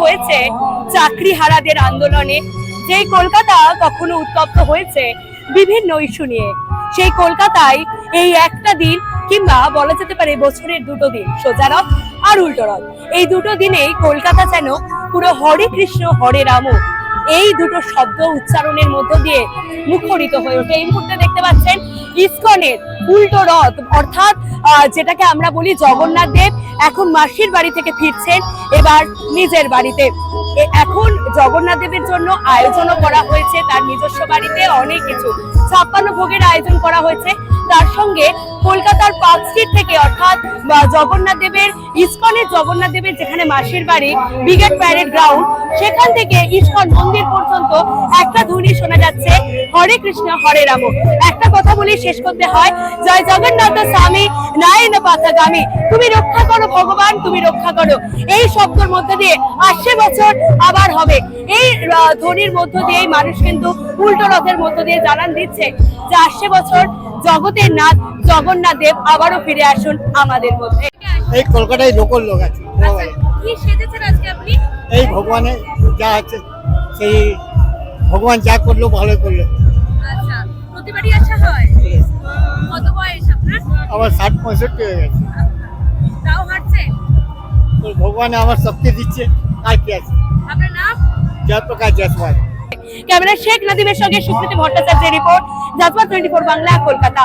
হয়েছে চাকরি হারাদের আন্দোলনে, যেই কলকাতা কখনো উত্তপ্ত হয়েছে বিভিন্ন ইস্যু নিয়ে, সেই কলকাতায় এই একটা দিন কিংবা বলা যেতে পারে বছরের দুটো দিন, সোজা রথ আর উল্টো রথ, এই দুটো দিনেই কলকাতা যেন পুরো হরে কৃষ্ণ হরে রাম এই দুটো শব্দ উচ্চারণের মধ্য দিয়ে মুখরিত হয়ে ওঠে। এই মুহূর্তে দেখতে পাচ্ছেন ইসকনের উল্টো রথ, অর্থাৎ যেটাকে আমরা বলি জগন্নাথ দেব এখন মাসির বাড়ি থেকে ফিরছেন এবার নিজের বাড়িতে। এখন জগন্নাথ দেবের জন্য আয়োজনও করা হয়েছে তার নিজস্ব বাড়িতে, অনেক কিছু 56 ভোগের আয়োজন করা হয়েছে। তার সঙ্গে কলকাতার পার্ক স্ট্রিট থেকে, অর্থাৎ জগন্নাথ দেবের ইসকনের জগন্নাথ দেবের যেখানে মাসির বাড়ি ব্রিগেড প্যারেড গ্রাউন্ড, সেখান থেকে ইসকন মন্দির পর্যন্ত একটা ধ্বনি শোনা যাচ্ছে, হরে কৃষ্ণ হরে রাম। একটা কথা বলে শেষ করতে হয়, জয় জগন্নাথ স্বামী নারায়ণ পাথাগামী, তুমি রক্ষা করো ভগবান, তুমি রক্ষা করো। এই শব্দের মধ্যে দিয়ে আসছে বছর আবার হবে, এই ধ্বনির মধ্য দিয়ে মানুষ কিন্তু উল্টো রথের মধ্য দিয়ে জানান দিচ্ছে যে আসছে বছর জগতের নাথ জগন্নাথ দেব আবারও ফিরে আসুন আমাদের মধ্যে। এই কলকাতায় লোকাল লোক আছে। কি সেজেছেন আজকে আপনি? এই ভগবানের যা আছে সেই ভগবান যা করলো ভালো করলো। আচ্ছা, প্রতিবারই আসা হয়? কত বয়স আপনার? আমার 60-65 হয়ে গেছে। তাও হাঁটছে? তো ভগবান আমার শক্তি দিচ্ছে, আর কি আছে। আপনার নাম? জয়প্রকাশ জয়সওয়াল। ক্যামেরা শেখ নাদিমের সঙ্গে সুকৃতি ভট্টাচার্যের রিপোর্ট, জাজওয়া 24 বাংলা, কলকাতা।